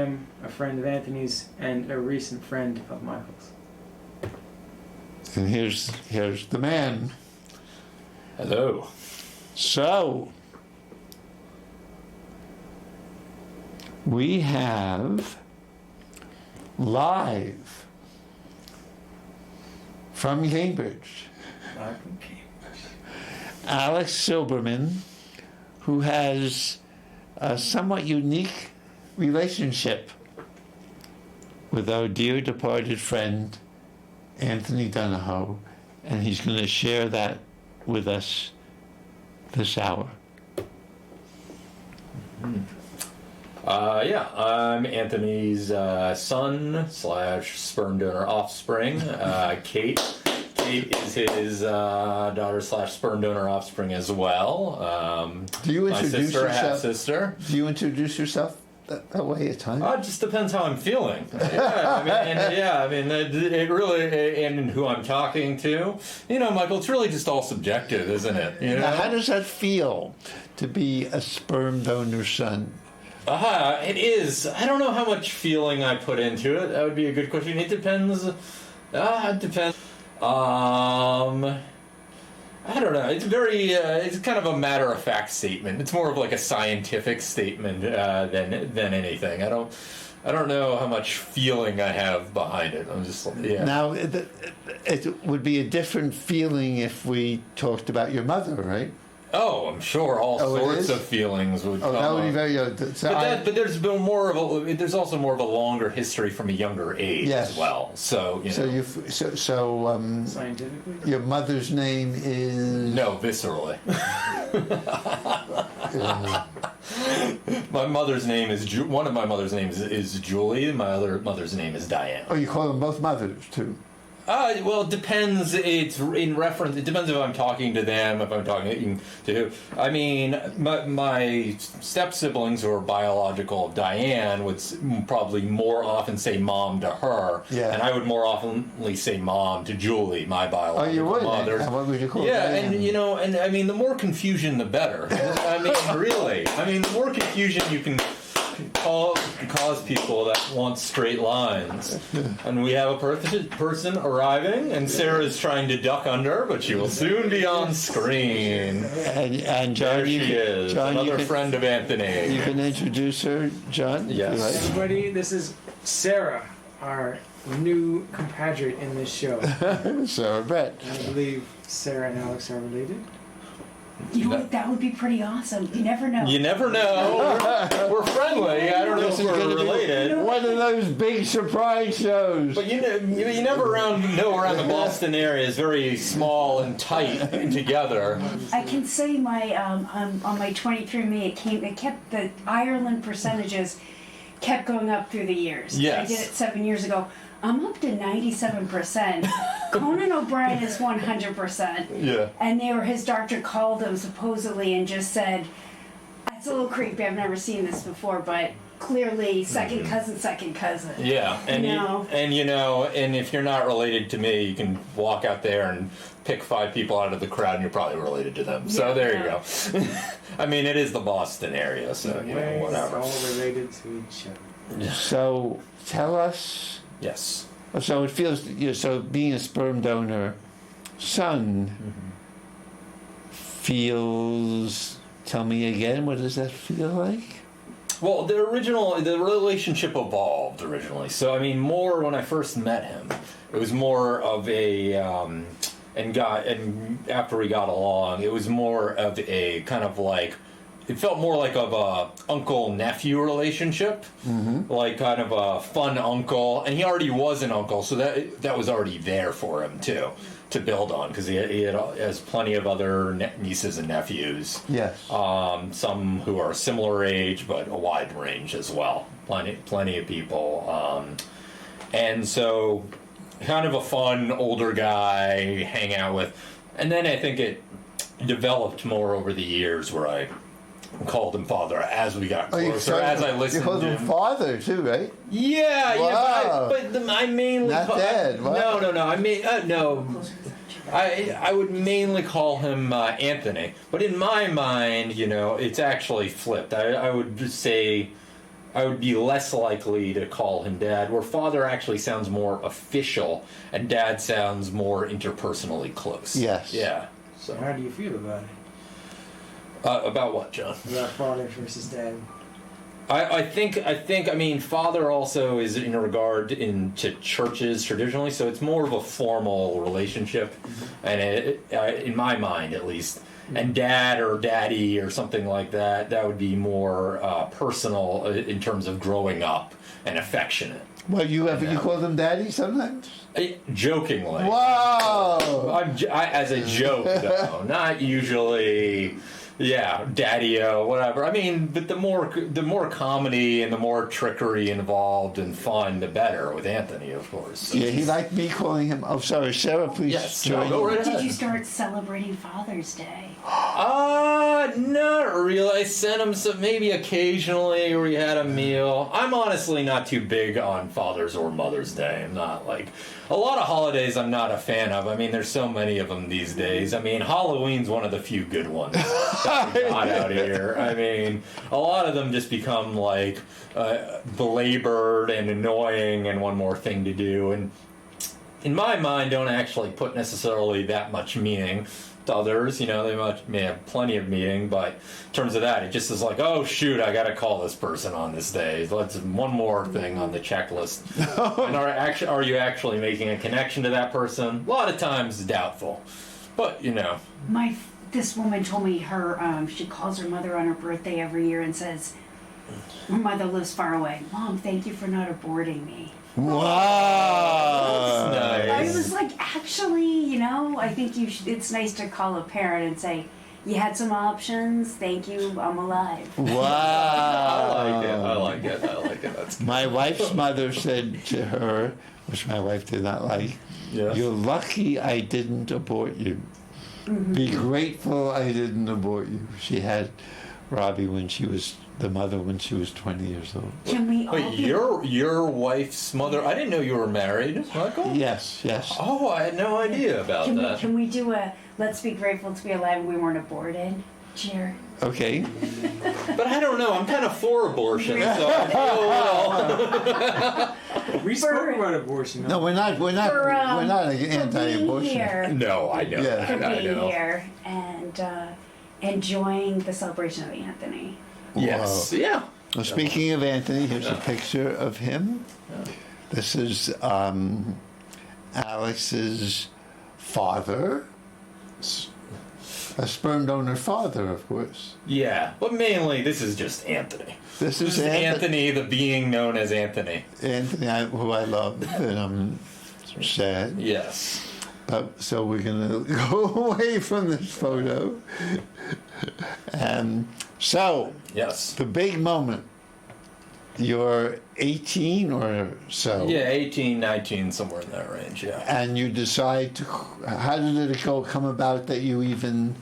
am a friend of Anthony's and a recent friend of Michael's. And here's the man. Hello. So, we have live from Cambridge, Alex Silberman, who has a somewhat unique relationship with our dear departed friend, Anthony Donahoe, and he's going to share that with us this hour. Yeah, I'm Anthony's son / sperm donor offspring. Kate is his daughter / sperm donor offspring as well. Do you my introduce sister, yourself? half-sister. Do you introduce yourself that way at times? It just depends how I'm feeling. It really, and who I'm talking to. You know, Michael, it's really just all subjective, isn't it? You know? Now, how does that feel to be a sperm donor son? It is. I don't know how much feeling I put into it. That would be a good question. It depends. It depends. I don't know. It's very. It's kind of a matter-of-fact statement. It's more of like a scientific statement than anything. I don't know how much feeling I have behind it. I'm just Now, it would be a different feeling if we talked about your mother, right? Oh, I'm sure all sorts of feelings would come that would be up. very... But there's been more of a. There's also more of a longer history from a younger age as well. So you know. Scientifically, your mother's name is... No, viscerally. My mother's name is one of my mother's names is Julie. My other mother's name is Diane. Oh, you call them both mothers too? Well, it depends. It's in reference. It depends if I'm talking to them, if I'm talking to who. I mean, my step siblings who are biological, Diane would probably more often say mom to her, and I would more often say mom to Julie, my biological mother. And what would you call Diane? And I mean, the more confusion, the better. I mean, really. I mean, the more confusion you can cause people that want straight lines. And we have a person arriving, and Sarah's trying to duck under, but she will soon be on screen. And John, there she is, John, another friend of Anthony. You can introduce her, John? Yes. Everybody, this is Sarah, our new compatriot in this show. Sarah Brett. I believe Sarah and Alex are related. That would be pretty awesome. You never know. You never know. We're friendly. I don't know if we're related. One of those big surprise shows. But you never know around the Boston area is very small and tight together. I can say my on my 23andMe it kept the Ireland percentages kept going up through the years. Yes. I did it 7 years ago. I'm up to 97%. Conan O'Brien is 100%. Yeah. And his doctor called him supposedly and just said, "It's a little creepy. I've never seen this before, but clearly second cousin." Yeah, and and if you're not related to me, you can walk out there and pick 5 people out of the crowd, and you're probably related to them. So there you go. I mean, it is the Boston area, so whatever. All related to each other. So tell us. Yes. So it feels, so being a sperm donor son feels, tell me again, what does that feel like? Well, the relationship evolved originally. So, I mean, more when I first met him, it was more of a, and after we got along, it was more of a kind of like, it felt more like of a uncle-nephew relationship, like kind of a fun uncle, and he already was an uncle, so that was already there for him too, to build on, because he has plenty of other nieces and nephews. Yes. Some who are similar age, but a wide range as well. Plenty of people, and so kind of a fun older guy hang out with, and then I think it developed more over the years where I called him father as we got closer, as I listened. You called him father too, right? Yeah, wow. but I mainly not dad. No. I would mainly call him Anthony, but in my mind, it's actually flipped. I would just say I would be less likely to call him dad, where father actually sounds more official and dad sounds more interpersonally close. Yes. Yeah. So how do you feel about it? About what, John? About father versus dad. I think, father also is in regard to churches traditionally, so it's more of a formal relationship, and in my mind at least. And dad or daddy or something like that, that would be more personal in terms of growing up and affectionate. Well, you call them daddy sometimes? Jokingly. Wow! As a joke, though. Not usually, daddy-o, whatever. I mean, but the more comedy and the more trickery involved and fun, the better, with Anthony, of course. So. Yeah, he liked me calling him... Oh, sorry, Sarah, please join. Go right ahead. Did you start celebrating Father's Day? Not really. I sent him some, maybe occasionally, where we had a meal. I'm honestly not too big on Father's or Mother's Day. I'm not like... A lot of holidays I'm not a fan of. I mean, there's so many of them these days. I mean, Halloween's one of the few good ones that we got out here. I mean, a lot of them just become like belabored and annoying and one more thing to do. And in my mind, don't actually put necessarily that much meaning to others. You know, they may have plenty of meaning, but in terms of that, it just is like, oh shoot, I gotta call this person on this day. Let's one more thing on the checklist. And are you actually making a connection to that person? A lot of times doubtful, but you know. This woman told me she calls her mother on her birthday every year and says, her mother lives far away. Mom, thank you for not aborting me. Wow! That's nice. I was like, actually, I think it's nice to call a parent and say, you had some options, thank you, I'm alive. Wow! I like it. That's My wife's mother said to her, which my wife did not like, Yes. You're lucky I didn't abort you. Be grateful I didn't abort you. She had Robbie when she was 20 years old. Can we all Wait, your wife's mother? I didn't know you were married, Michael. Yes. Oh, I had no idea about that. Can we do a let's be grateful to be alive we weren't aborted cheer? Okay. But I don't know. I'm kind of for abortion, so I feel well. We spoke about abortion. No, we're not anti-abortion. Here, No, I know. Yeah. for I being know. here and enjoying the celebration of Anthony. Yes. Wow. Yeah. Well, speaking of Anthony, here's a picture of him. This is Alex's father, a sperm donor father, of course. Yeah, but mainly this is just Anthony. This is Anthony, the being known as Anthony. Anthony, who I love, and I'm sad. Yes. So we're going to go away from this photo. So, Yes. the big moment. You're 18 or so. Yeah, 18, 19, somewhere in that range, yeah. And you decide to, how did it come about that you even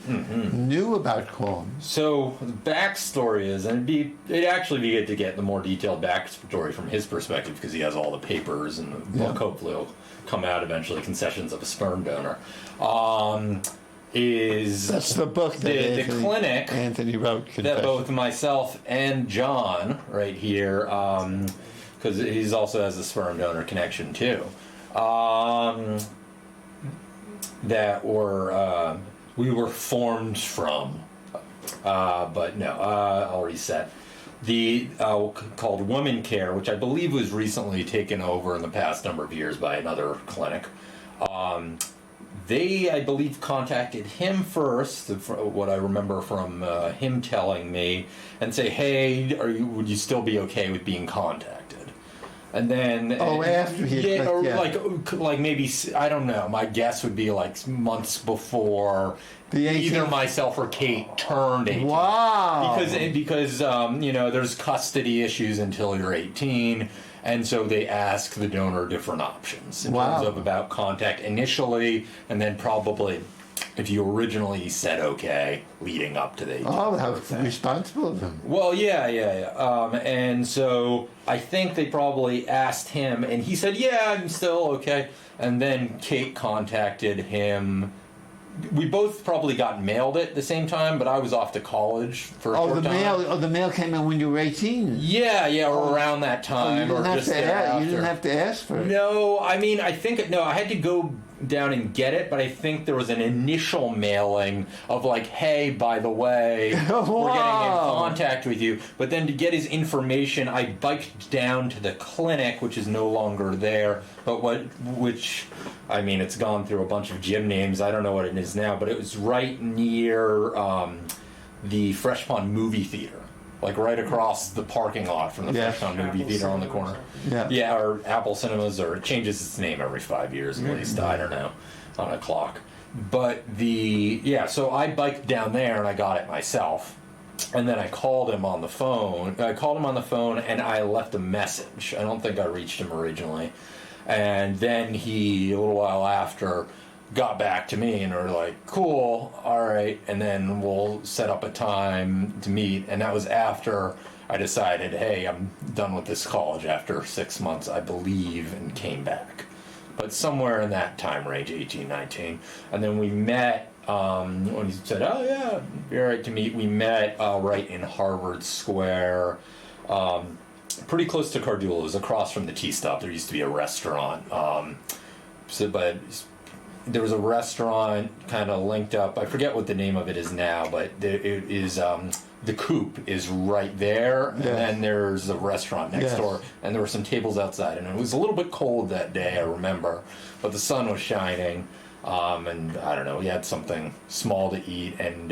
knew about qualms? So the backstory is, and it'd actually be good to get the more detailed backstory from his perspective because he has all the papers and the book hopefully will come out eventually, Concessions of a Sperm Donor. That's the book that the clinic Anthony wrote. that both myself and John right here, because he's also has a sperm donor connection too, that we were formed from, but no, I'll reset. The called Woman Care, which I believe was recently taken over in the past number of years by another clinic. They, I believe, contacted him first, what I remember from him telling me, and say, hey, would you still be okay with being contacted? And then... after he... Yeah, or like maybe, I don't know, my guess would be like months before either myself or Kate turned 18. Wow! Because there's custody issues until you're 18, and so they ask the donor different options in terms of about contact initially, and then probably if you originally said okay leading up to the 18th how birthday. responsible of him. Well, yeah. And so I think they probably asked him, and he said, yeah, I'm still okay. And then Kate contacted him we both probably got mailed it at the same time, but I was off to college for a short time. The mail came in when you were 18. Yeah, or around that time, you or just thereafter. You didn't have to ask for it. No, I mean, I had to go down and get it, but I think there was an initial mailing of like, hey, by the way, we're getting in contact with you. But then to get his information, I biked down to the clinic, which is no longer there, but I mean, it's gone through a bunch of gym names. I don't know what it is now, but it was right near the Fresh Pond movie theater. Like right across the parking lot from the Fresh Pond movie theater on the corner. Yeah, or Apple Cinemas, or it changes its name every 5 years at least. I don't know, on a clock. But so I biked down there and I got it myself. And then I called him on the phone. And I left a message. I don't think I reached him originally. And then he, a little while after, got back to me and were like, cool, all right, and then we'll set up a time to meet. And that was after I decided, hey, I'm done with this college after 6 months, I believe, and came back. But somewhere in that time range, 18, 19. And then we met, when he said, oh yeah, be all right to meet, we met right in Harvard Square, pretty close to Cardullo's, across from the T-Stop. There used to be a restaurant. But there was a restaurant kind of linked up. I forget what the name of it is now, but it is the Coop is right there, and then there's a restaurant next door, and there were some tables outside, and it was a little bit cold that day, I remember, but the sun was shining, and I don't know, we had something small to eat, and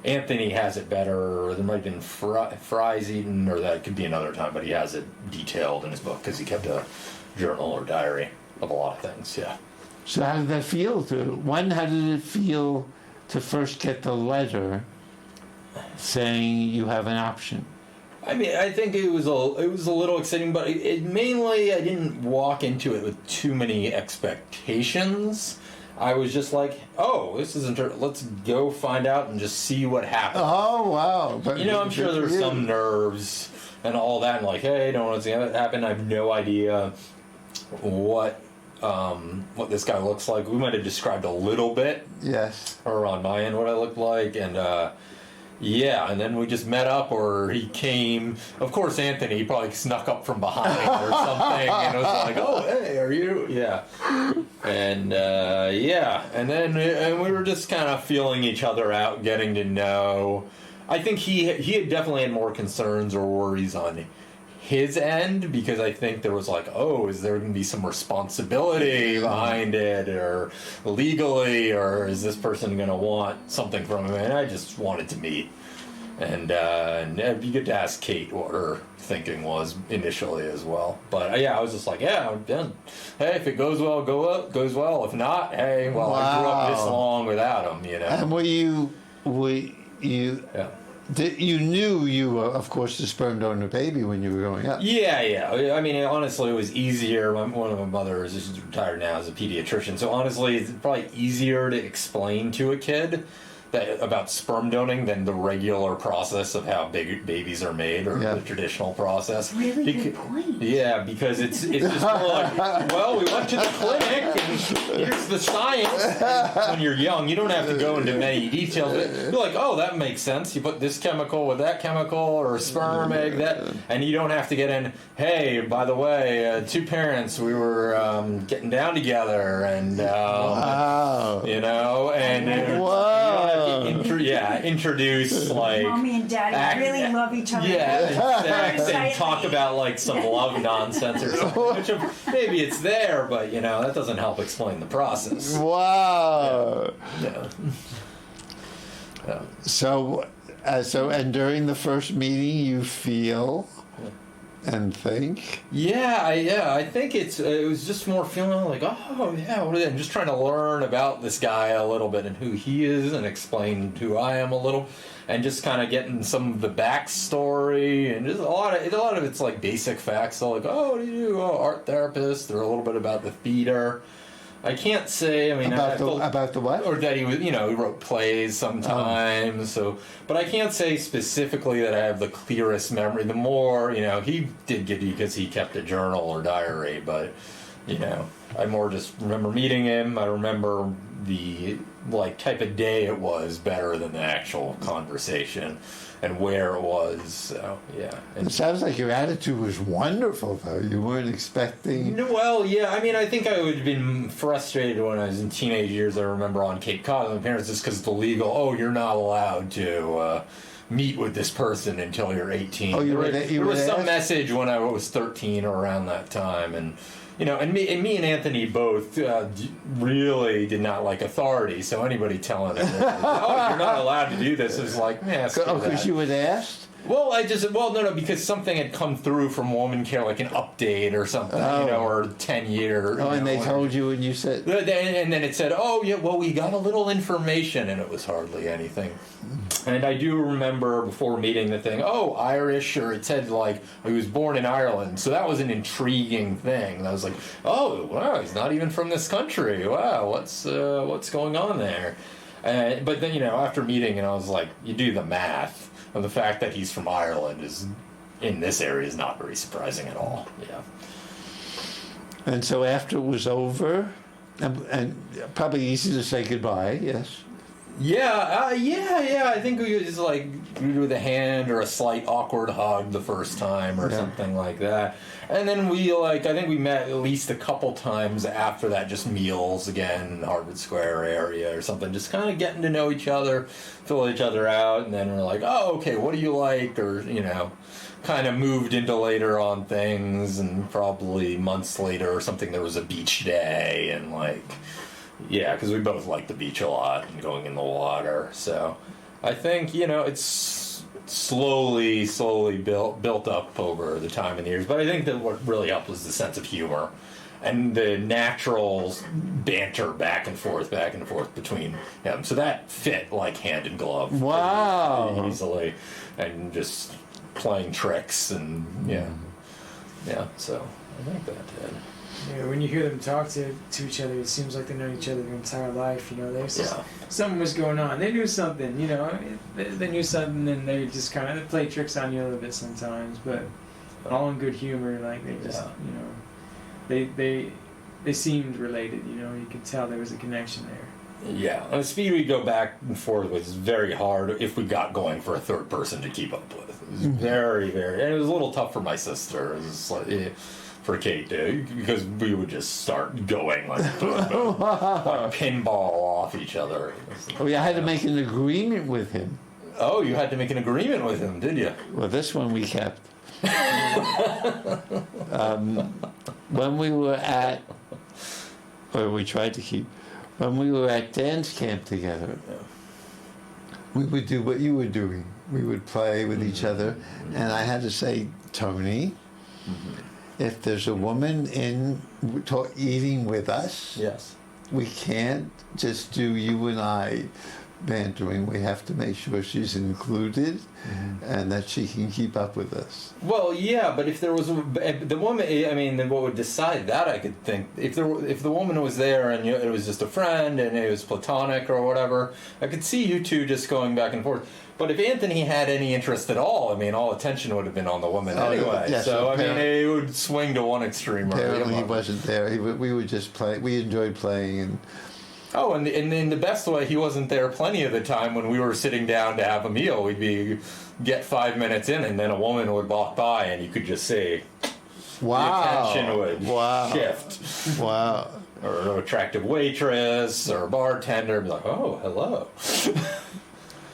Anthony has it better, or there might have been fries eaten, or that could be another time, but he has it detailed in his book because he kept a journal or diary of a lot of things. So how did that feel? How did it feel to first get the letter saying you have an option? I mean, I think it was a little exciting, but it mainly, I didn't walk into it with too many expectations. I was just like, oh, this isn't. Let's go find out and just see what happens. Oh wow! But I'm sure there's some nerves and all that, and like, hey, don't want to see that happen. I have no idea what this guy looks like. We might have described a little bit. Yes. Or on my end, what I looked like, and and then we just met up, or he came. Of course, Anthony, he probably snuck up from behind or something, and was like, "Oh, hey, are you?" Yeah. And and then we were just kind of feeling each other out, getting to know. I think he had definitely had more concerns or worries on his end, because I think there was like, oh, is there going to be some responsibility behind it, or legally, or is this person going to want something from him? And I just wanted to meet, and it'd be good to ask Kate what her thinking was initially as well. But I was just like, I'm done. Hey, if it goes well, goes well. If not, hey, well, I grew up this long without him, And you knew you were, of course, the sperm donor baby when you were growing up. Yeah. I mean, honestly, it was easier. One of my mothers is retired now as a pediatrician, so honestly, it's probably easier to explain to a kid about sperm donating than the regular process of how babies are made, or the traditional process. Really good point. Yeah, because it's just more like, well, we went to the clinic and here's the science. And when you're young, you don't have to go into many details. You're like, oh, that makes sense. You put this chemical with that chemical, or a sperm egg, and you don't have to get in, hey, by the way, two parents, we were getting down together, and introduce like mommy and daddy really love each other. And talk about like some love nonsense or something. Which maybe it's there, but that doesn't help explain the process. Wow. So and during the first meeting, you feel and think. I think it was just more feeling like, oh yeah, what is it? I'm just trying to learn about this guy a little bit and who he is, and explain who I am a little, and just kind of getting some of the backstory, and just a lot of it's like basic facts. So like, oh, what do you do? Oh, art therapist, or a little bit about the theater. I can't say. I mean, about the what? Or that he was, he wrote plays sometimes. So, but I can't say specifically that I have the clearest memory. The more, he did give you because he kept a journal or diary. But, I more just remember meeting him. I remember the like type of day it was better than the actual conversation and where it was. So yeah. It sounds like your attitude was wonderful, though. You weren't expecting. Well, yeah. I mean, I think I would have been frustrated when I was in teenage years. I remember on Cape Cod, my parents just because it's illegal. Oh, you're not allowed to meet with this person until you're 18. Oh, there was some message when I was 13 or around that time, and you know, and me and Anthony both really did not like authority. So anybody telling him, "Oh, you're not allowed to do this," is like, yeah. Because you had asked. Well, no, because something had come through from Woman Care, like an update or something, you know, or 10 year. Oh, and they told you, and you said. And then it said, "Oh, yeah, well, we got a little information," and it was hardly anything. And I do remember before meeting the thing, oh, Irish, or it said like he was born in Ireland, so that was an intriguing thing. And I was like, oh, wow, he's not even from this country. Wow, what's going on there? But then, you know, after meeting, and I was like, you do the math. And the fact that he's from Ireland is in this area is not very surprising at all. Yeah. And so after it was over, and probably easy to say goodbye. Yes. Yeah. I think we just like with a hand or a slight awkward hug the first time or something like that. And then I think we met at least a couple times after that, just meals again in the Harvard Square area or something, just kind of getting to know each other, fill each other out, and then we're like, oh, okay, what do you like? Or, you know, kind of moved into later on things, and probably months later or something, there was a beach day, and like, yeah, because we both like the beach a lot and going in the water. So I think, you know, it's slowly built up over the time and the years. But I think that what really helped was the sense of humor and the natural banter back and forth between them. So that fit like hand in glove. Wow. Pretty easily. And just playing tricks and, yeah. So I think that did. Yeah, when you hear them talk to each other, it seems like they know each other their entire life. You know, there's something was going on. They knew something. You know, they knew something, and they just kind of play tricks on you a little bit sometimes, but all in good humor. Like they just, you know, they seemed related. You know, you could tell there was a connection there. Yeah, and the speed we go back and forth was very hard if we got going for a third person to keep up with. It was very, very, and it was a little tough for my sister. It was like, for Kate too, because we would just start going like, like pinball off each other. Oh, yeah, I had to make an agreement with him. Oh, you had to make an agreement with him, did you? Well, this one we kept. When we were at, or we tried to keep, when we were at dance camp together, we would do what you were doing. We would play with each other, and I had to say, Tony, if there's a woman eating with us, yes, we can't just do you and I bantering. We have to make sure she's included and that she can keep up with us. Well, yeah, but if there was the woman, I mean, then what would decide that? I could think if the woman was there and it was just a friend and it was platonic or whatever, I could see you two just going back and forth. But if Anthony had any interest at all, I mean, all attention would have been on the woman anyway. Yes, so, I mean, it would swing to one extreme or the Apparently he other. wasn't there. We would just play. We enjoyed playing. And Oh, and in the best way, he wasn't there plenty of the time when we were sitting down to have a meal. We'd get 5 minutes in, and then a woman would walk by, and you could just see wow. the attention would shift. Wow. Or an attractive waitress or a bartender would be like, oh, hello.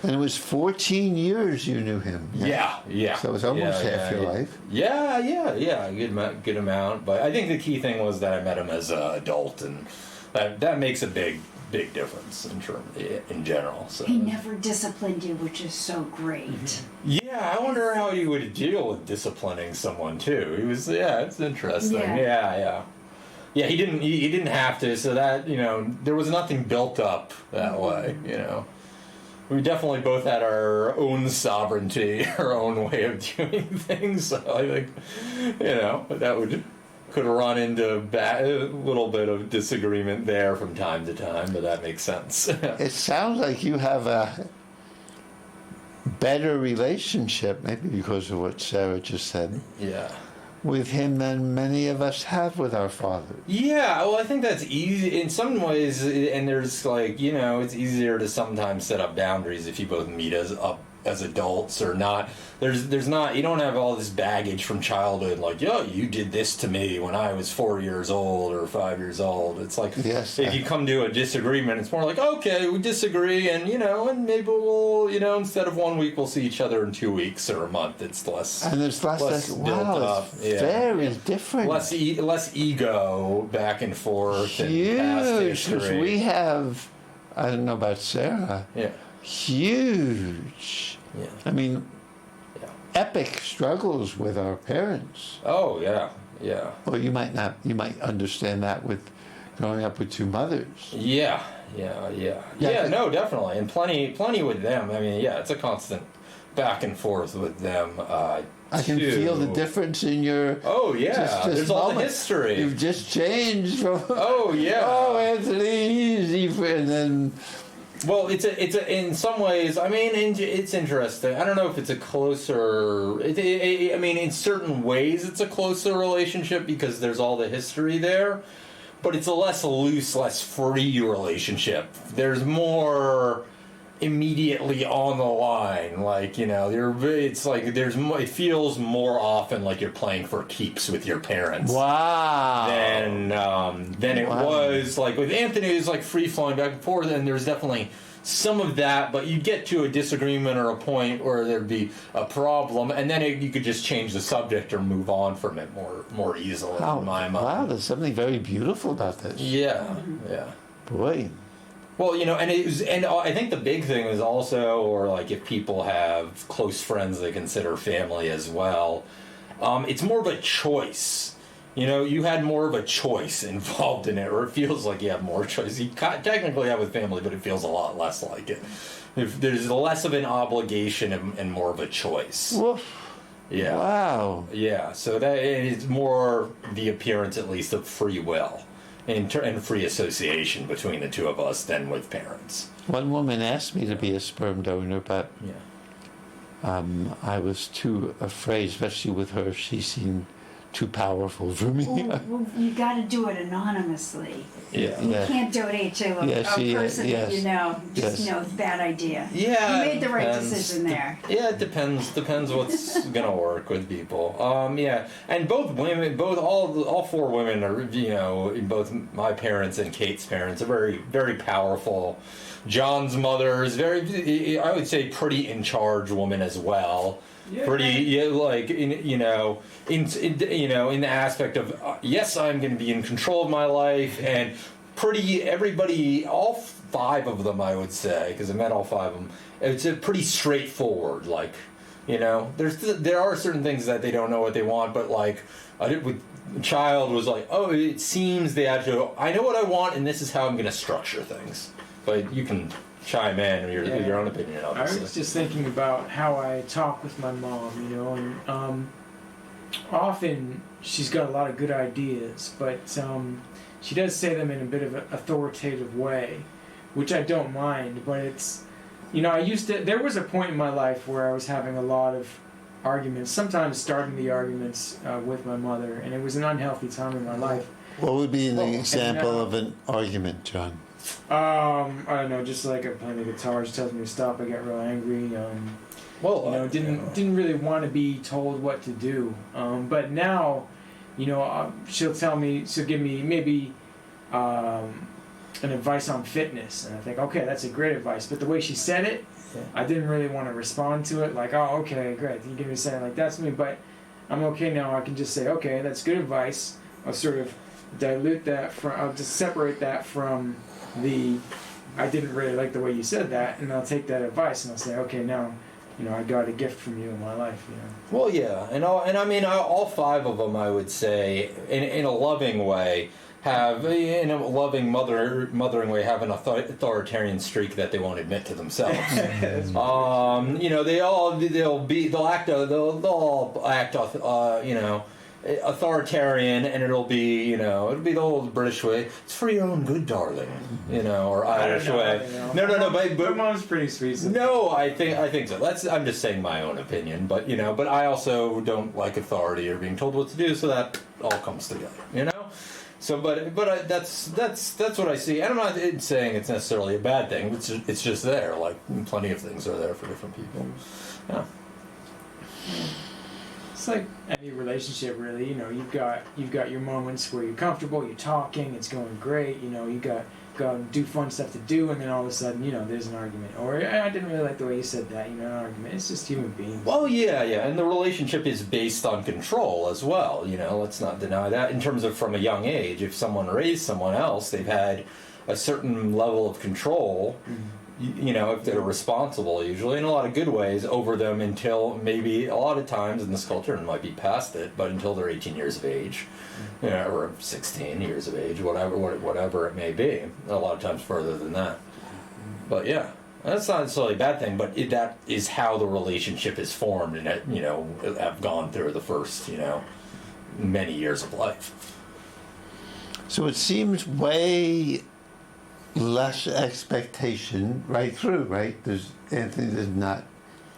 And it was 14 years you knew him. Yeah. So it was almost half your life. Yeah, a good amount. But I think the key thing was that I met him as an adult, and that makes a big difference in general. So He never disciplined you, which is so great. yeah, I wonder how he would deal with disciplining someone too. He was it's interesting. Yeah. Yeah, he didn't have to. So that there was nothing built up that way. We definitely both had our own sovereignty, our own way of doing things. So I think, that could run into a little bit of disagreement there from time to time, but that makes sense. It sounds like you have a better relationship, maybe because of what Sarah just said, Yeah. with him than many of us have with our fathers. Yeah, well, I think that's easy in some ways, and there's like, it's easier to sometimes set up boundaries if you both meet as adults or not. There's not, you don't have all this baggage from childhood, like, you did this to me when I was 4 years old or 5 years old. It's like, yes, if you come to a disagreement, it's more like, okay, we disagree, and and maybe we'll, instead of 1 week, we'll see each other in 2 weeks or a month. It's less, and there's less built wow, up. It's very different. Less ego back and forth. Huge, and past because history. we have, I don't know about Sarah, huge. Yeah. I mean, epic struggles with our parents. Oh, yeah. Well, you might understand that with growing up with two mothers. Yeah, no, definitely. And plenty with them. I mean, it's a constant back and forth with them. I can feel the difference in your... Oh, yeah. Just There's all the history. You've just changed from... Oh, yeah. Oh, Anthony, easy for... And then... Well, it's in some ways, I mean, it's interesting. I don't know if it's a closer... I mean, in certain ways it's a closer relationship because there's all the history there. But it's a less loose, less free relationship. There's more immediately on the line. Like, it's like it feels more often like you're playing for keeps with your parents. Wow. Than it was like with Anthony. It was like free flowing back and forth, and there's definitely some of that. But you get to a disagreement or a point where there'd be a problem, and then you could just change the subject or move on from it more easily. In my mind. Wow, there's something very beautiful about this. Yeah. Boy. Well, and I think the big thing is also, or like if people have close friends they consider family as well, it's more of a choice. You had more of a choice involved in it, or it feels like you have more choice. You technically have with family, but it feels a lot less like it. If there's less of an obligation and more of a choice. Woof. Yeah. Wow. Yeah, so that is more the appearance, at least, of free will. And free association between the two of us than with parents. One woman asked me to be a sperm donor, but I was too afraid, especially with her. She seemed too powerful for me. Well, you got to do it anonymously. Yeah. You can't donate to a person that you know. Just know it's a bad idea. Yeah. You made the right decision there. Yeah, it depends. Depends what's gonna work with people. And both women, all four women are, both my parents and Kate's parents are very, very powerful. John's mother is very, I would say, pretty in charge woman as well. Yeah. Pretty, like in the aspect of yes, I'm going to be in control of my life, and everybody, all five of them, I would say, because I met all five of them. It's a pretty straightforward, like, there are certain things that they don't know what they want, but like with child was like, oh, it seems they have to. I know what I want, and this is how I'm going to structure things. But you can chime in with your own opinion, obviously. I was just thinking about how I talk with my mom, and often she's got a lot of good ideas, but she does say them in a bit of an authoritative way, which I don't mind, but it's, there was a point in my life where I was having a lot of arguments, sometimes starting the arguments with my mother, and it was an unhealthy time in my life. What would be an example of an argument, John? I don't know, just like I'm playing the guitar, she tells me to stop, I get real angry. Didn't really want to be told what to do. But now, she'll give me maybe an advice on fitness, and I think, okay, that's a great advice. But the way she said it, I didn't really want to respond to it. Like, oh, okay, great, you give me something like that's me. But I'm okay now. I can just say, okay, that's good advice. I'll sort of dilute that I'll just separate that from I didn't really like the way you said that, and I'll take that advice and I'll say, okay, now, I got a gift from you in my life. Well, yeah, and I mean, all five of them, I would say, in a loving way, have in a loving mothering way, have an authoritarian streak that they won't admit to themselves. They'll all act authoritarian, and it'll be the old British way. It's for your own good, darling, or Irish way. No. My But mom's pretty sweet. So. no, I think so. I'm just saying my own opinion, but but I also don't like authority or being told what to do, so that all comes together, So, but that's what I see, and I'm not saying it's necessarily a bad thing. It's just there. Like plenty of things are there for different people. Yeah. It's like any relationship, really. You've got your moments where you're comfortable, you're talking, it's going great. You got go and do fun stuff to do, and then all of a sudden, there's an argument. Or I didn't really like the way you said that. An argument. It's just human beings. Well, yeah, and the relationship is based on control as well. Let's not deny that. In terms of from a young age, if someone raised someone else, they've had a certain level of control. If they're responsible, usually in a lot of good ways, over them until maybe a lot of times in this culture, and might be past it, but until they're 18 years of age, or 16 years of age, whatever it may be. A lot of times further than that. But yeah, that's not necessarily a bad thing, but that is how the relationship is formed, and have gone through the first, many years of life. So it seems way less expectation right through, right? Anthony does not.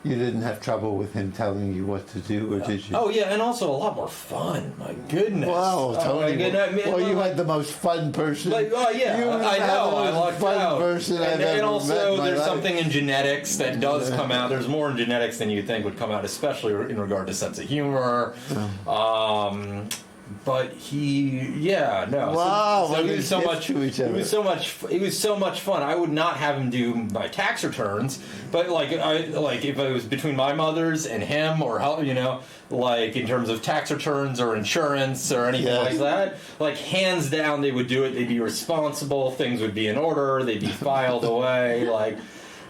You didn't have trouble with him telling you what to do, or did you? Oh yeah, and also a lot more fun. My goodness! Wow, Tony. You had the most fun person. I know. I lucked fun out. person I've ever and also, met in my there's life. something in genetics that does come out. There's more in genetics than you think would come out, especially in regard to sense of humor. But Wow! So he was so much. To each other. It was so much fun. I would not have him do my tax returns, but if it was between my mother's and him, or how in terms of tax returns or insurance or anything like that, hands down they would do it. They'd be responsible. Things would be in order. They'd be filed away.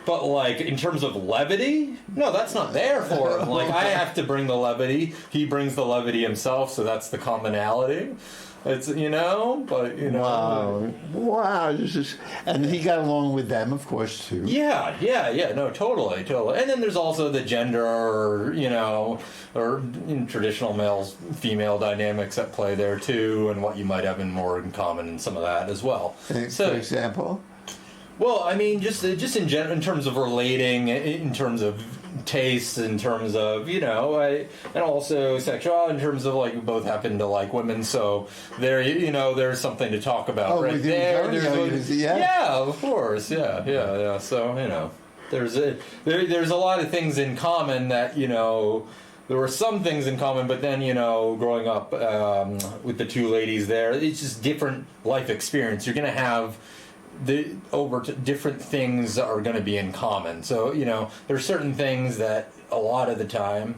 But in terms of levity, no, that's not there for him. I have to bring the levity. He brings the levity himself, so that's the commonality. It's Wow! And he got along with them, of course, too. Yeah. No, totally. And then there's also the gender, or in traditional male-female dynamics at play there too, and what you might have more in common in some of that as well. For example. Well, I mean, just in terms of relating, in terms of taste, in terms of and also sexuality, in terms of we both happen to like women, so there there's something to talk about right there. Yeah, of course, yeah. So there's a lot of things in common that there were some things in common, but then growing up with the two ladies there, it's just different life experience. You're gonna have different things are going to be in common. So, there's certain things that a lot of the time,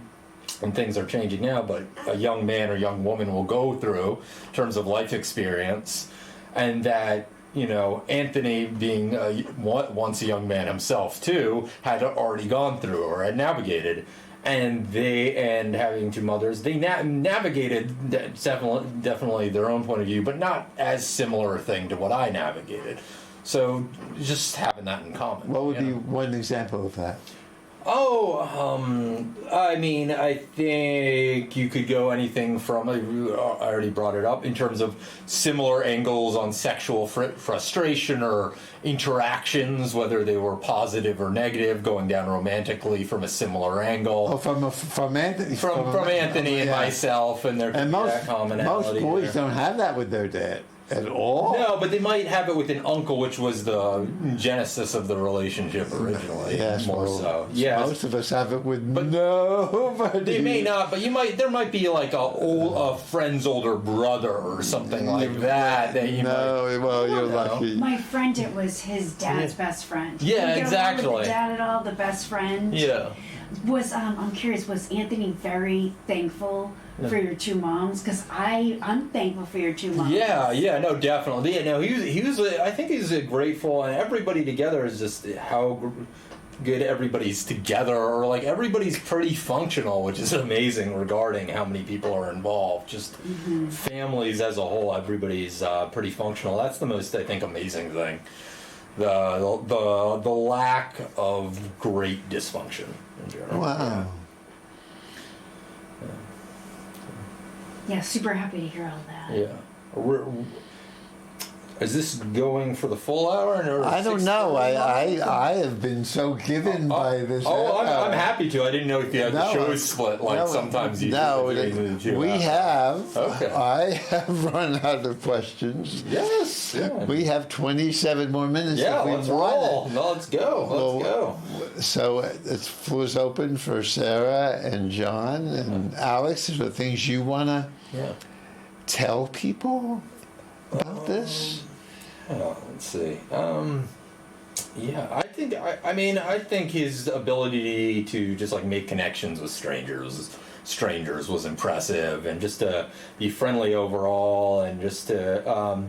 and things are changing now, but a young man or young woman will go through in terms of life experience, and that, Anthony being once a young man himself too, had already gone through or had navigated. And having two mothers, they navigated definitely their own point of view, but not as similar a thing to what I navigated. So just having that in common. What would be one example of that? I mean, I think you could go anything from, I already brought it up, in terms of similar angles on sexual frustration or interactions, whether they were positive or negative, going down romantically from a similar angle. Oh, from Anthony. From Anthony and myself, and their commonality. Most boys don't have that with their dad. At all? No, but they might have it with an uncle, which was the genesis of the relationship originally. Yes, so. Yes. Most of us have it with nobody. They may not, but there might be a friend's older brother or something like that. You're lucky. My friend, it was his dad's best friend. Yeah, exactly. With the dad at all, the best friend. Yeah. I'm curious, was Anthony very thankful for your two moms? Because I'm thankful for your two moms. Yeah, no, definitely. Yeah, no, he was. I think he's grateful, and everybody together is just how good everybody's together, or everybody's pretty functional, which is amazing regarding how many people are involved. Just families as a whole, everybody's pretty functional. That's the most, I think, amazing thing. The lack of great dysfunction in general. Wow. Yeah, super happy to hear all that. Yeah. Is this going for the full hour? Or I don't know. I have been so given by this. I'm happy to. I didn't know if you had the shows split like sometimes you do. No, we have. Okay. I have run out of questions. Yes. Yeah. We have 27 more minutes. Yeah, if we let's want roll. it. No, let's go. Let's go. So the floor's open for Sarah and John and Alex. Is there things you want to tell people about this? Let's see. Yeah, I think. I think his ability to just like make connections with strangers was impressive, and just to be friendly overall, and just to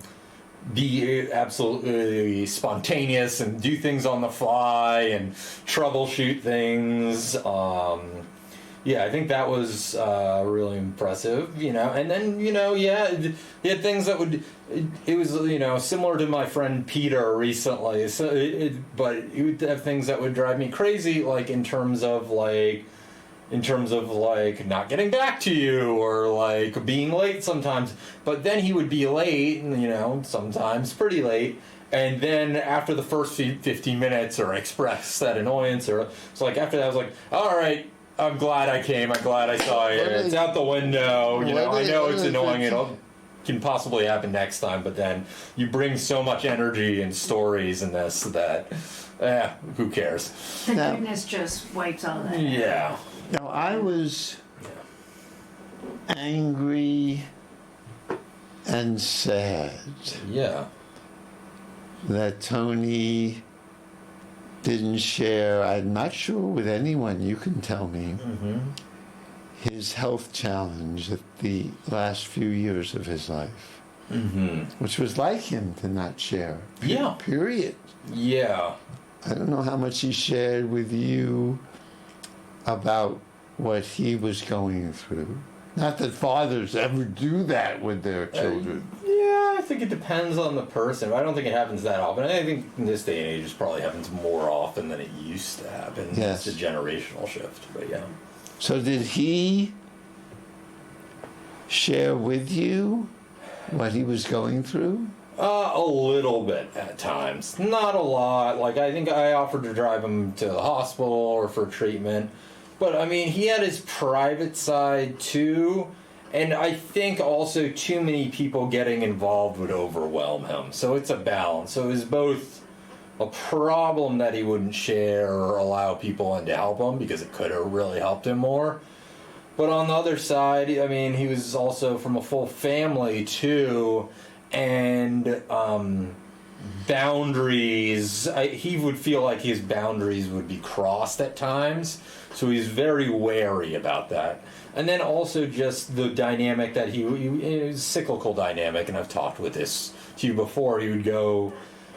be absolutely spontaneous and do things on the fly and troubleshoot things. Yeah, I think that was really impressive, and then, he had things that it was, similar to my friend Peter recently, but he would have things that would drive me crazy, like in terms of not getting back to you, or like being late sometimes, but then he would be late, and, sometimes pretty late. And then after the first 15 minutes, or express that annoyance, or it's like after that, I was like, all right, I'm glad I came. I'm glad I saw you. It's out the window. I know it's annoying. It can possibly happen next time, but then you bring so much energy and stories in this that, who cares? The goodness just wipes all that. Yeah. Now, I was angry and sad. Yeah. That Tony didn't share, I'm not sure with anyone, you can tell me, his health challenge at the last few years of his life. Which was like him to not share. Yeah. Period. Yeah. I don't know how much he shared with you about what he was going through. Not that fathers ever do that with their children. Yeah, I think it depends on the person. I don't think it happens that often. I think in this day and age, it probably happens more often than it used to happen. Yes. It's a generational shift, but yeah. So did he share with you what he was going through? A little bit at times. Not a lot. Like, I think I offered to drive him to the hospital or for treatment. But, he had his private side, too. And I think also too many people getting involved would overwhelm him. So it's a balance. So it was both a problem that he wouldn't share or allow people in to help him, because it could have really helped him more. But on the other side, he was also from a full family, too. And boundaries, he would feel like his boundaries would be crossed at times. So he's very wary about that. And then also just the dynamic that it was a cyclical dynamic, and I've talked with this to you before. He would go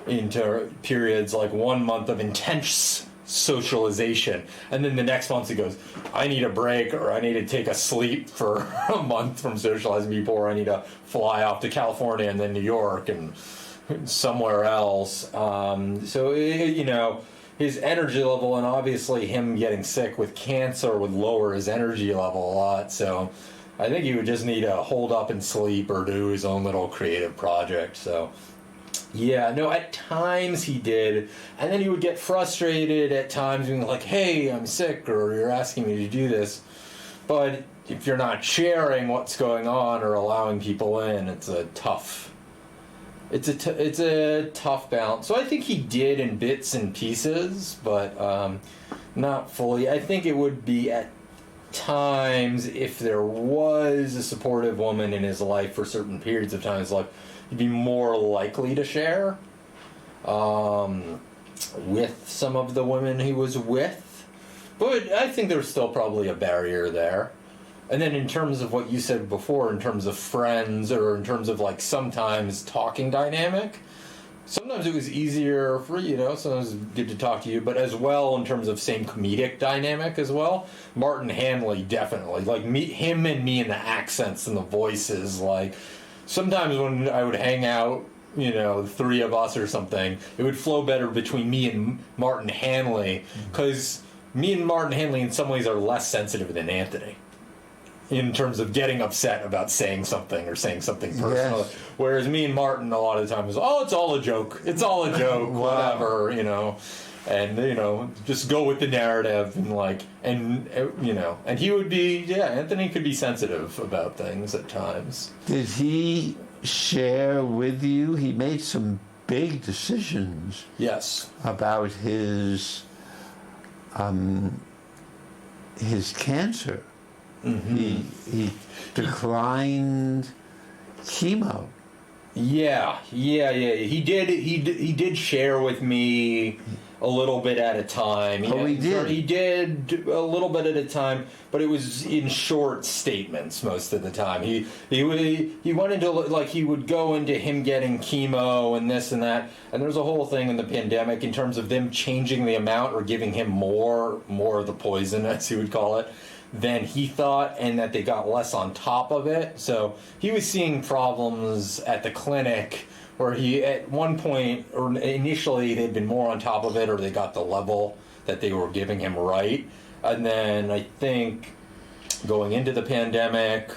into periods like 1 month of intense socialization, and then the next month he goes, I need a break, or I need to take a sleep for a month from socializing people, or I need to fly off to California and then New York and somewhere else. His energy level, and obviously him getting sick with cancer would lower his energy level a lot. So I think he would just need to hold up and sleep or do his own little creative project. So yeah, no, at times he did. And then he would get frustrated at times, being like, hey, I'm sick, or you're asking me to do this. But if you're not sharing what's going on or allowing people in, it's a tough balance. So I think he did in bits and pieces, but not fully. I think it would be at times, if there was a supportive woman in his life for certain periods of time in his life, he'd be more likely to share with some of the women he was with. But I think there's still probably a barrier there. And then in terms of what you said before, in terms of friends, or in terms of like sometimes talking dynamic, sometimes it was easier for, sometimes it's good to talk to you, but as well in terms of same comedic dynamic as well. Martin Hanley, definitely. Like him and me and the accents and the voices, like sometimes when I would hang out, the three of us or something, it would flow better between me and Martin Hanley, because me and Martin Hanley in some ways are less sensitive than Anthony. in terms of getting upset about saying something or saying something personal. Yes. Whereas me and Martin a lot of the time is, oh, it's all a joke. It's all a joke. Wow. Whatever, you know. And, you know, just go with the narrative and like, and, you know, and he would be, Anthony could be sensitive about things at times. Did he share with you? He made some big decisions Yes. about his cancer. Mm-hmm. He declined chemo. Yeah. He did share with me a little bit at a time. He did? He did a little bit at a time, but it was in short statements most of the time. He went into, like, he would go into him getting chemo and this and that, and there's a whole thing in the pandemic in terms of them changing the amount or giving him more of the poison, as he would call it, than he thought, and that they got less on top of it. So he was seeing problems at the clinic where he, at one point, or initially they'd been more on top of it, or they got the level that they were giving him right. And then I think going into the pandemic,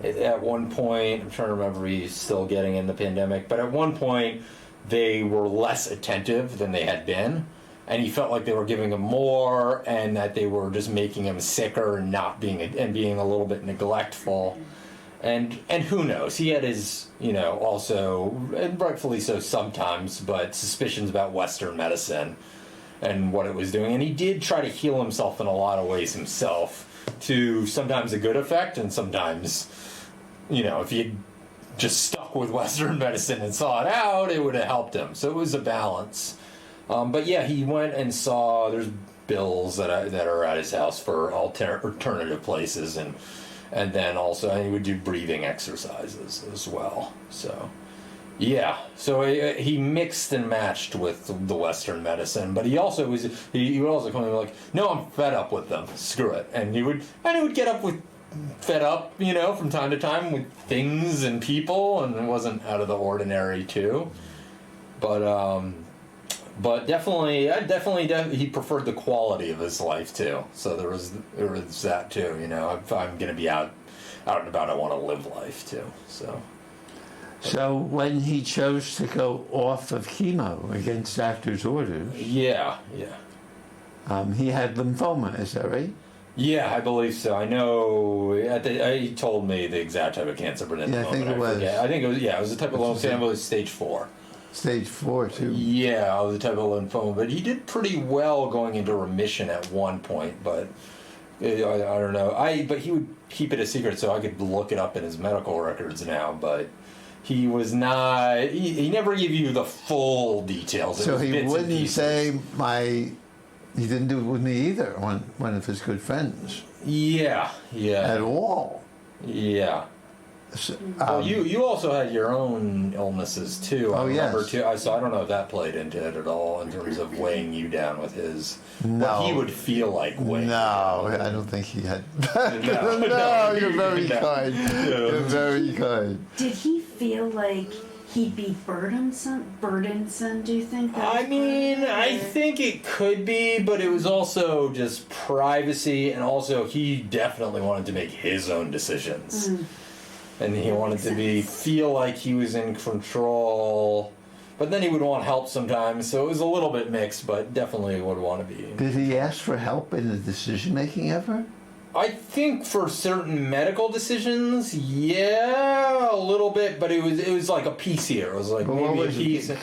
at one point, I'm trying to remember if he's still getting in the pandemic, but at one point they were less attentive than they had been. And he felt like they were giving him more, and that they were just making him sicker and being a little bit neglectful. And who knows? He had his, you know, also, and rightfully so sometimes, but suspicions about Western medicine and what it was doing. And he did try to heal himself in a lot of ways himself, to sometimes a good effect, and sometimes, you know, if he had just stuck with Western medicine and saw it out, it would have helped him. So it was a balance. But yeah, he went and saw, there's bills that are at his house for alternative places, and then also, and he would do breathing exercises as well. So, yeah. So he mixed and matched with the Western medicine, but he would also come in like, no, I'm fed up with them. Screw it. And he would get fed up, you know, from time to time with things and people, and it wasn't out of the ordinary too. But definitely, he preferred the quality of his life too. So there was that too. You know, if I'm going to be out and about, I want to live life too. So when he chose to go off of chemo against doctor's orders, yeah. He had lymphoma. Is that right? Yeah, I believe so. I know. He told me the exact type of cancer, but at the moment, I forget. I think it was. Yeah, it was a type of lymphoma. It was stage 4. Stage 4 too. Yeah, the type of lymphoma, but he did pretty well going into remission at one point. But I don't know. But he would keep it a secret, so I could look it up in his medical records now. But he was not. He never gave you the full details. So he wouldn't say He didn't do it with me either. One of his good friends. Yeah. At all. Yeah. So, well, you also had your own illnesses too. I remember yes. too. So I don't know if that played into it at all in terms of weighing you down with his. No. What he would feel like weighing. No, I don't think he had. No, you're very kind. You're very kind. Did he feel like he'd be burdensome? Do you think? I mean, I think it could be, but it was also just privacy, and also he definitely wanted to make his own decisions. And he wanted to feel like he was in control, but then he would want help sometimes. So it was a little bit mixed, but definitely would want to be. Did he ask for help in the decision making ever? I think for certain medical decisions, yeah, a little bit, but it was like a piece here. It was like maybe a piece. I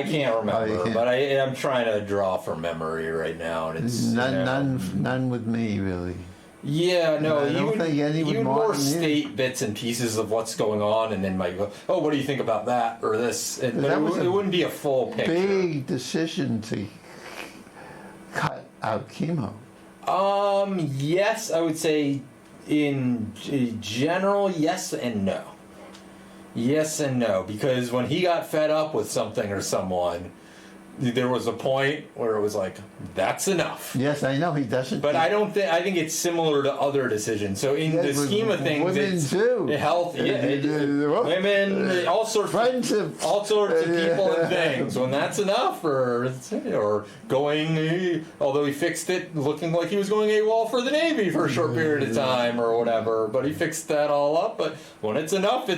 can't remember, but I'm trying to draw from memory right now, and it's none with me really. Yeah, no, I don't think any you would more state bits and pieces of what's going on, and then might go, oh, what do you think about that or this? But it wouldn't be a full picture. Big decision to cut out chemo. Yes, I would say in general, yes and no. Yes and no, because when he got fed up with something or someone, there was a point where it was like, that's enough. Yes, I know he doesn't. But I don't think. I think it's similar to other decisions. So in the scheme of things, women it's too. Health, women, all sorts of people and things. When that's enough, or going, although he fixed it, looking like he was going AWOL for the Navy for a short period of time or whatever. But he fixed that all up. But when it's enough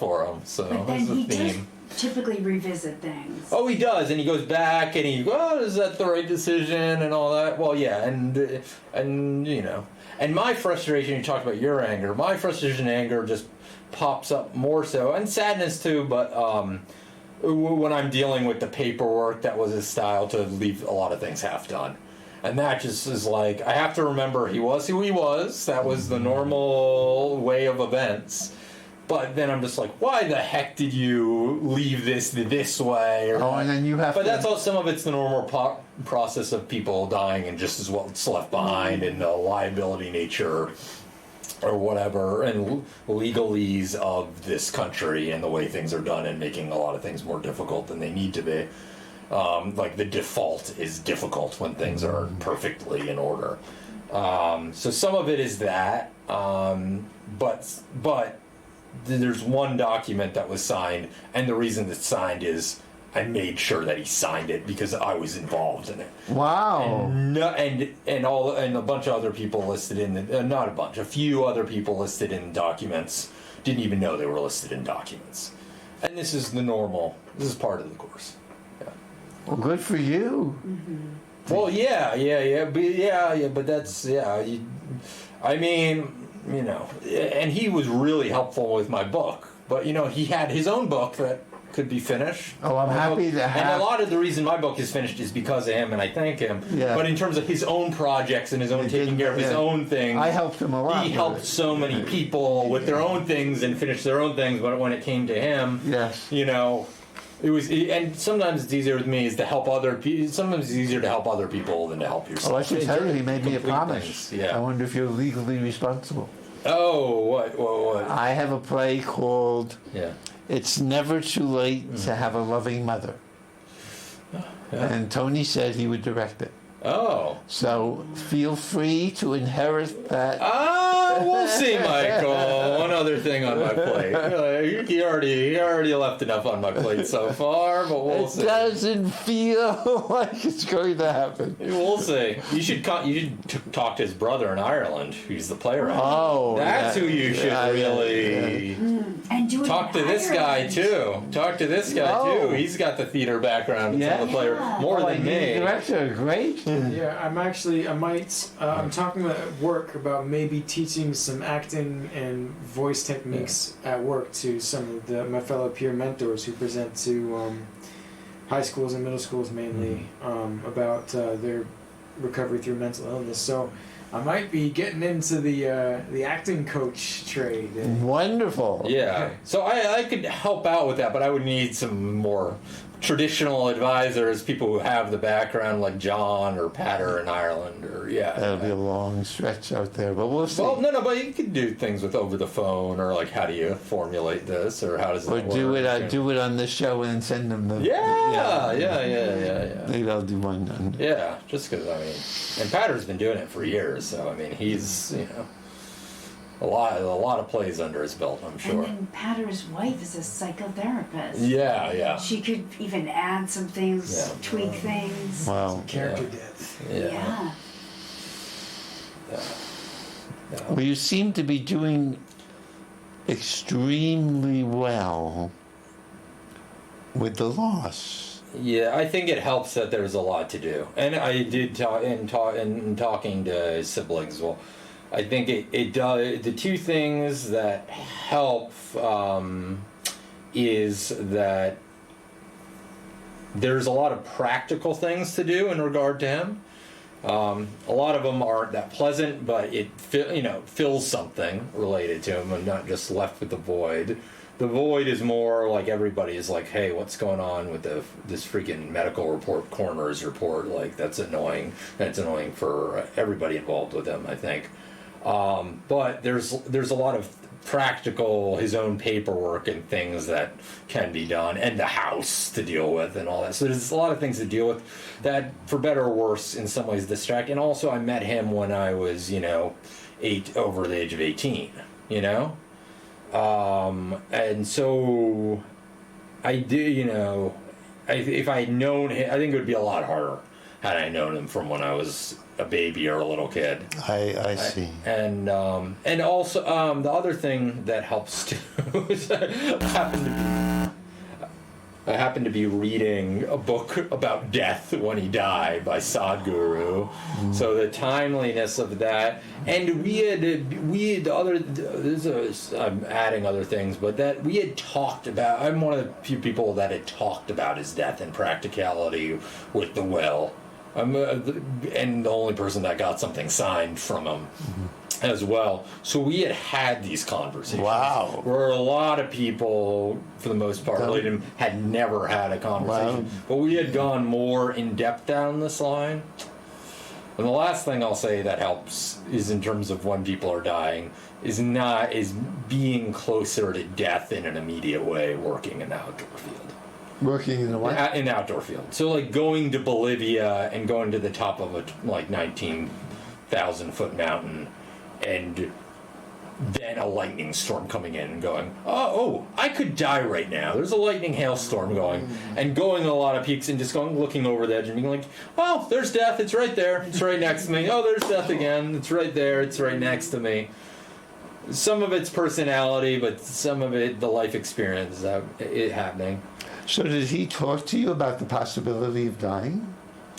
for him. So But then that's the he theme. does typically revisit things. Oh, he does, and he goes back, and he goes, oh, is that the right decision, and all that. Well, yeah, and you know, and my frustration. You talked about your anger. My frustration and anger just pops up more so, and sadness too. But when I'm dealing with the paperwork, that was his style to leave a lot of things half done, and that just is like I have to remember he was who he was. That was the normal way of events. But then I'm just like, why the heck did you leave this way? And then you have. But that's all. Some of it's the normal process of people dying and just as what's left behind and the liability nature or whatever and legalese of this country and the way things are done and making a lot of things more difficult than they need to be. Like the default is difficult when things are perfectly in order. So some of it is that, but there's one document that was signed, and the reason it's signed is I made sure that he signed it because I was involved in it. Wow. And a bunch of other people listed in the, not a bunch, a few other people listed in documents didn't even know they were listed in documents. And this is the normal. This is part of the course. Yeah. Well, good for you. Mm-hmm. Well, but that's I mean. You know, and he was really helpful with my book. But, you know, he had his own book that could be finished. Oh, I'm happy to have... And a lot of the reason my book is finished is because of him, and I thank him. Yeah. But in terms of his own projects and his own taking care of his own things... I helped him a lot. He helped so many people with their own things and finish their own things, but when it came to him, you know... It was, and sometimes it's easier with me is to help other people. Sometimes it's easier to help other people than to help yourself. Oh, I should tell you, he made me a promise. Things. Yeah. I wonder if you're legally responsible. Oh, what? I have a play called It's Never Too Late to Have a Loving Mother. Yeah. And Tony said he would direct it. Oh. So feel free to inherit that. We'll see, Michael. One other thing on my plate. He already left enough on my plate so far, but we'll see. It doesn't feel like it's going to happen. We'll see. You should talk to his brother in Ireland, who's the playwright. Oh, that's who you should really and do it talk to this guy too. Talk to this guy too. He's got the theater background. Tell the player more than me. Director, great. Yeah, I'm talking at work about maybe teaching some acting and voice techniques at work to some of my fellow peer mentors who present to high schools and middle schools mainly about their recovery through mental illness. So I might be getting into the acting coach trade. Wonderful. Yeah. So I could help out with that, but I would need some more traditional advisors, people who have the background like John or Patter in Ireland, or That'll be a long stretch out there, but we'll see. Well, no, but you could do things with over the phone, or like how do you formulate this, or how does it work? Or do it on the show and send them the. Yeah. Maybe I'll do one. Yeah, just because and Patter's been doing it for years, so I mean he's a lot of plays under his belt, I'm sure. And then Patter's wife is a psychotherapist. Yeah. She could even add some things, tweak things. Wow. Character depth. Yeah. Well, you seem to be doing extremely well with the loss. Yeah, I think it helps that there's a lot to do, and I did talk in talking to his siblings. Well, I think it does. The two things that help is that there's a lot of practical things to do in regard to him. A lot of them aren't that pleasant, but it fills something related to him, and not just left with the void. The void is more like everybody is like, hey, what's going on with this freaking medical report, coroner's report? Like, that's annoying. That's annoying for everybody involved with him, I think. But there's a lot of practical, his own paperwork and things that can be done, and the house to deal with and all that. So there's a lot of things to deal with that, for better or worse, in some ways distract. And also, I met him when I was, over the age of 18, and so I did, if I had known him, I think it would be a lot harder had I known him from when I was a baby or a little kid. I see. And also the other thing that helps too is I happened to be reading a book about death when he died by Sadhguru. So the timeliness of that, and I'm adding other things, but that we had talked about. I'm one of the few people that had talked about his death and practicality with the will. I'm and the only person that got something signed from him as well. So we had these conversations. Wow. Where a lot of people, for the most part, had never had a conversation. Wow. But we had gone more in depth down this line. And the last thing I'll say that helps is, in terms of when people are dying, is being closer to death in an immediate way, working in the outdoor field. Working in the what? In the outdoor field. So like going to Bolivia and going to the top of a 19,000 foot mountain, and then a lightning storm coming in and going, oh, I could die right now. There's a lightning hailstorm going, and going a lot of peaks and just looking over the edge and being like, oh, there's death. It's right there. It's right next to me. Oh, there's death again. It's right there. It's right next to me. Some of it's personality, but some of it, the life experience of it happening. So did he talk to you about the possibility of dying?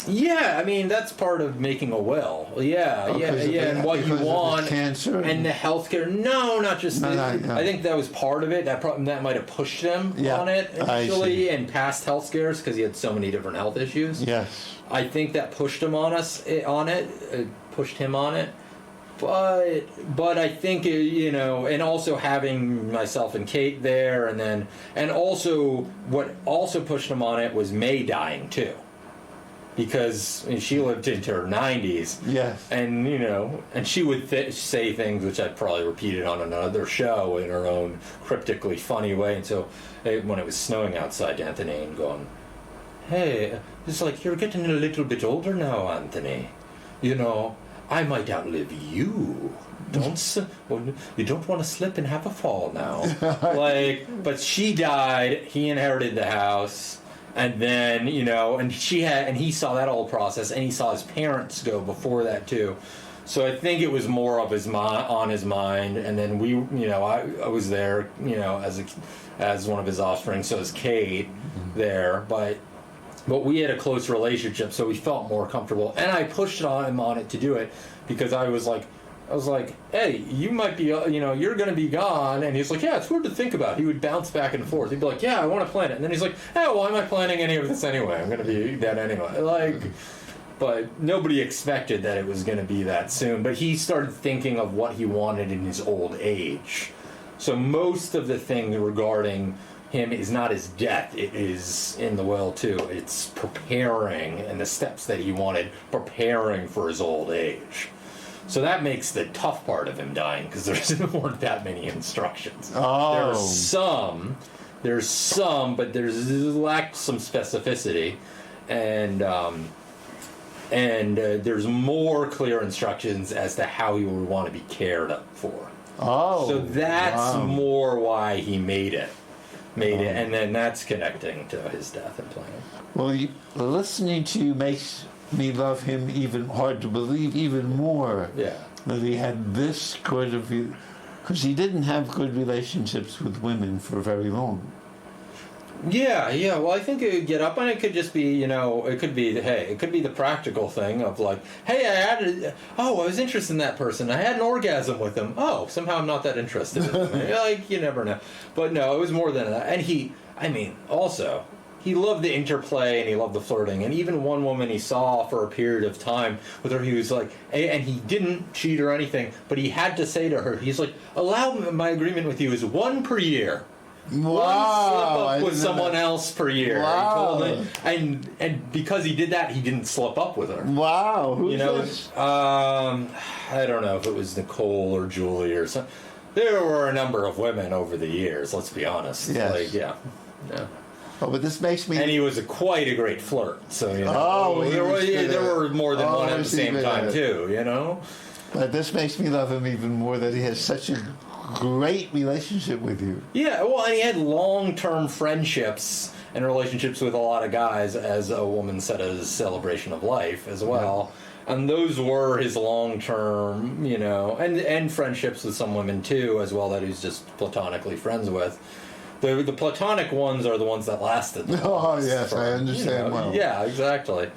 Yeah, I mean, that's part of making a will. Yeah, and what you want, cancer and the healthcare. No, not just. I think that was part of it. That might have pushed him on it initially, and past health scares, because he had so many different health issues. Yes, I think that pushed him on pushed him on it. But I think and also having myself and Kate there, and also what also pushed him on it was May dying too. Because she lived into her 90s. Yes. And, and she would say things which I'd probably repeated on another show in her own cryptically funny way. And so when it was snowing outside, Anthony, and going, hey, it's like, you're getting a little bit older now, Anthony. I might outlive you. You don't want to slip and have a fall now. But she died. He inherited the house. And then, and he saw that whole process, and he saw his parents go before that too. So I think it was more of on his mind. And then I was there, as one of his offspring. So is Kate there, but we had a close relationship, so we felt more comfortable. And I pushed him on it to do it, because I was like, hey, you might be, you're going to be gone. And he's like, yeah, it's weird to think about. He would bounce back and forth. He'd be like, yeah, I want to plan it. And then he's like, hey, why am I planning any of this anyway? I'm going to be dead anyway. But nobody expected that it was going to be that soon. But he started thinking of what he wanted in his old age. So most of the thing regarding him is not his death. It is in the will too. It's preparing, and the steps that he wanted, preparing for his old age. So that makes the tough part of him dying, because there weren't that many instructions. Oh. There's some, but there's lacked some specificity, and there's more clear instructions as to how he would want to be cared for. Oh. So that's more why he made it, and then that's connecting to his death and plan. Well, listening to you makes me love him even, hard to believe, even more. Yeah. That he had this good of you, because he didn't have good relationships with women for very long. Yeah. Well, I think it would get up, and it could just be, it could be the practical thing of like, hey, I was interested in that person. I had an orgasm with him. Oh, somehow I'm not that interested in him. You never know. But no, it was more than that. And he loved the interplay, and he loved the flirting. And even one woman he saw for a period of time with her, he was like, and he didn't cheat or anything, but he had to say to her, he's like, my agreement with you is 1 per year. Wow. One slip up with someone else per year. Wow. He told me, and because he did that, he didn't slip up with her. Wow. Who's this? I don't know if it was Nicole or Julie or something. There were a number of women over the years. Let's be honest. Yes. Like, yeah. Oh, but this makes me. And he was quite a great flirt. So you know, Oh, there were more than one at the same time too. You know. But this makes me love him even more that he has such a great relationship with you. Yeah, well, and he had long-term friendships and relationships with a lot of guys, as a woman said, as a celebration of life as well. Yeah. And those were his long-term, you know, and friendships with some women too, as well, that he's just platonically friends with. The platonic ones are the ones that lasted the longest. Oh, yes, I understand well. Yeah, exactly.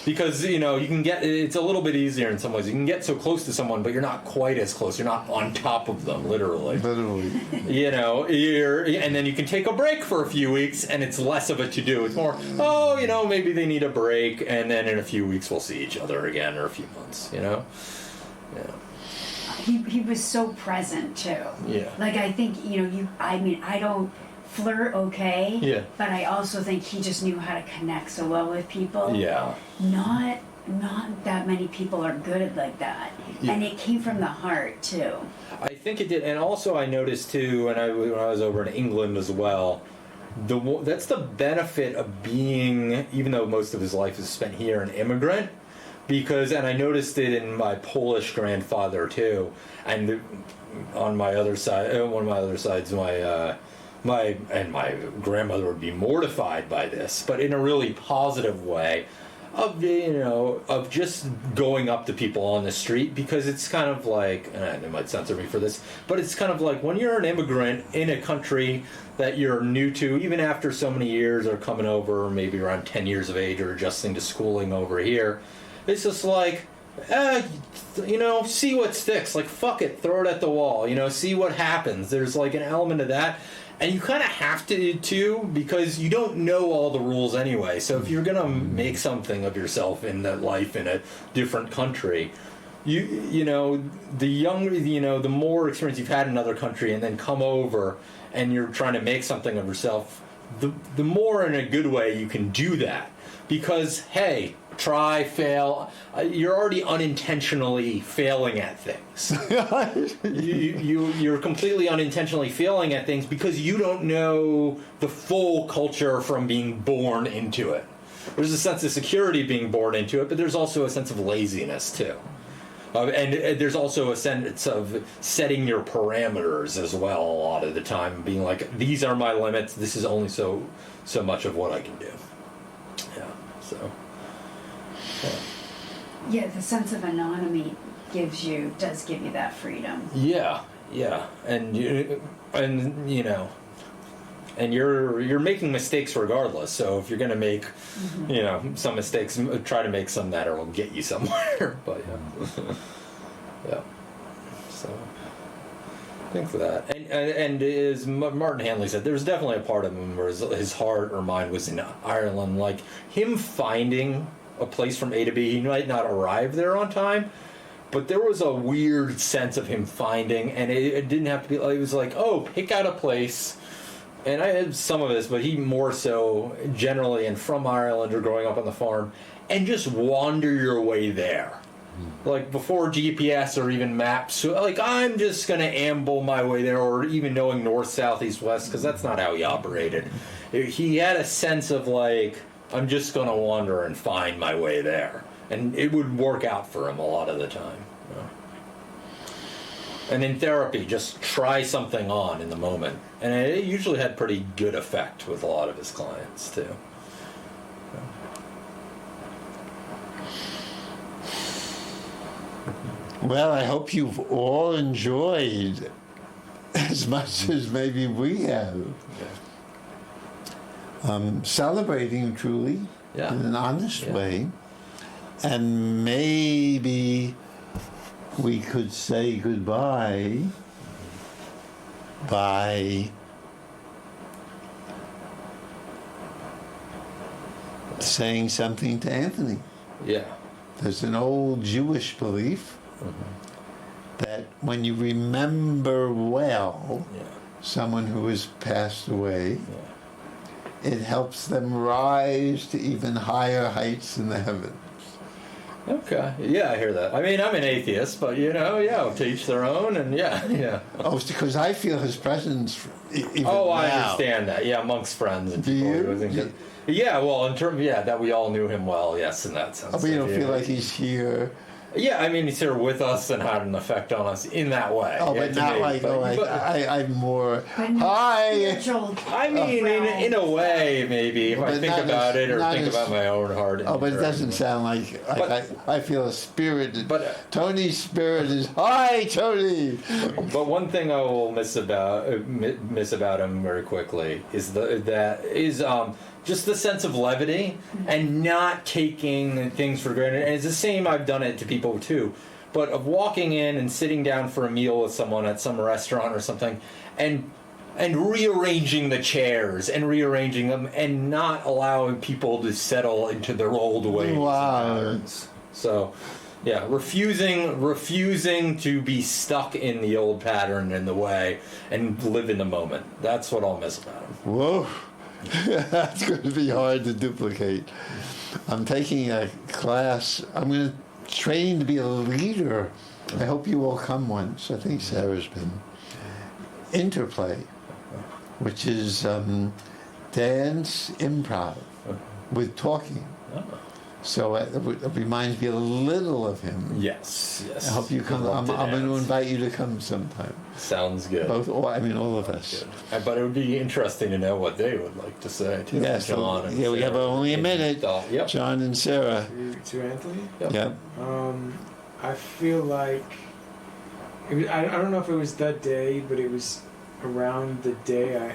Because, you know, you can get, it's a little bit easier in some ways. You can get so close to someone, but you're not quite as close. You're not on top of them, literally. Literally. You know, and then you can take a break for a few weeks, and it's less of a to-do. It's more, oh, you know, maybe they need a break, and then in a few weeks we'll see each other again, or a few months, you know? Yeah. He was so present, too. Yeah. Like, I think, you know, I don't flirt okay. Yeah. But I also think he just knew how to connect so well with people. Yeah. Not that many people are good at like that. Yeah. And it came from the heart, too. I think it did, and also I noticed too, when I was over in England as well, that's the benefit of being, even though most of his life is spent here, an immigrant, because, and I noticed it in my Polish grandfather too, and on my other side, one of my other sides, my grandmother would be mortified by this, but in a really positive way, of, you know, of just going up to people on the street, because it's kind of like, and they might censor me for this, but it's kind of like when you're an immigrant in a country that you're new to, even after so many years, or coming over, maybe around 10 years of age, or adjusting to schooling over here, it's just like, you know, see what sticks. Like, fuck it, throw it at the wall, you know, see what happens. There's like an element of that. And you kind of have to, too, because you don't know all the rules anyway. So if you're going to make something of yourself in that life in a different country, you know, the more experience you've had in another country, and then come over and you're trying to make something of yourself, the more in a good way you can do that. Because, hey, try, fail. You're already unintentionally failing at things. You're completely unintentionally failing at things because you don't know the full culture from being born into it. There's a sense of security being born into it, but there's also a sense of laziness too. And there's also a sense of setting your parameters as well a lot of the time, being like, these are my limits, this is only so much of what I can do. Yeah, so... Yeah, the sense of anonymity does give you that freedom. Yeah, and you know, and you're making mistakes regardless. So if you're gonna make, you know, some mistakes, try to make some that will get you somewhere. But yeah, so I think for that, and as Martin Hanley said, there was definitely a part of him where his heart or mind was in Ireland, like him finding a place from A to B. He might not arrive there on time, but there was a weird sense of him finding, and it didn't have to be, it was like, oh, pick out a place, and I had some of this, but he more so generally, and from Ireland or growing up on the farm, and just wander your way there. Like before GPS or even maps, so like I'm just gonna amble my way there, or even knowing north, south, east, west, because that's not how he operated. He had a sense of like, I'm just going to wander and find my way there. And it would work out for him a lot of the time. Yeah. And in therapy, just try something on in the moment. And it usually had pretty good effect with a lot of his clients, too. Well, I hope you've all enjoyed as much as maybe we have. Celebrating truly in an honest way, and maybe we could say goodbye by saying something to Anthony. Yeah. There's an old Jewish belief that when you remember well someone who has passed away, it helps them rise to even higher heights in the heavens. Okay. Yeah, I hear that. I mean, I'm an atheist, but to each their own, and yeah. Oh, it's because I feel his presence. Even I now. understand that. Yeah, amongst friends and Do people. you? Yeah, well, in terms, that we all knew him well. Yes, in that sense. But you don't feel like he's here. Yeah, I mean, he's here with us and had an effect on us in that way. Oh, yeah, but not me. like, I'm more, But not hi! spiritual. I mean, in a way, maybe, if But I think not about it or not think about my own heart. Oh, but it doesn't sound like, I feel a spirit. But Tony's spirit is, hi, Tony! But one thing I will miss about him very quickly is just the sense of levity and not taking things for granted. And it's the same, I've done it to people too, but of walking in and sitting down for a meal with someone at some restaurant or something and rearranging the chairs and rearranging them and not allowing people to settle into their old ways. Wow. And patterns. So, yeah, refusing to be stuck in the old pattern and the way and live in the moment. That's what I'll miss about him. Whoa. That's going to be hard to duplicate. I'm taking a class. I'm going to train to be a leader. I hope you all come once. I think Sarah's been. Interplay, which is dance improv with talking. So it reminds me a little of him. Yes. I hope you come. I'm going to invite you to come sometime. Sounds good. All of us. Good. But it would be interesting to know what they would like to say too. Yeah, John and we have Sarah. only a minute. Yep. John and Sarah. To Anthony? Yep. I feel like I don't know if it was that day, but it was around the day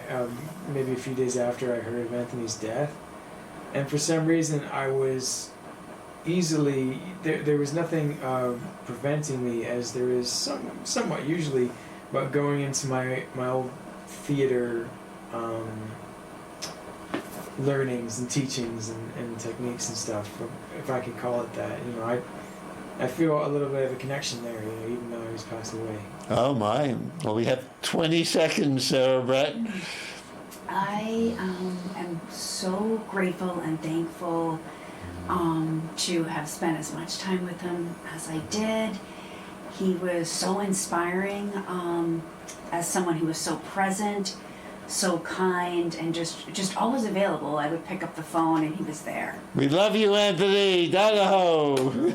maybe a few days after I heard of Anthony's death, and for some reason I was easily there was nothing preventing me, as there is somewhat usually, about going into my old theater learnings and teachings and techniques and stuff, if I can call it that. I feel a little bit of a connection there, even though he's passed away. Oh my! Well, we have 20 seconds, Sarah Brett. I am so grateful and thankful to have spent as much time with him as I did. He was so inspiring as someone who was so present, so kind, and just always available. I would pick up the phone and he was there. We love you, Anthony. Donahoe.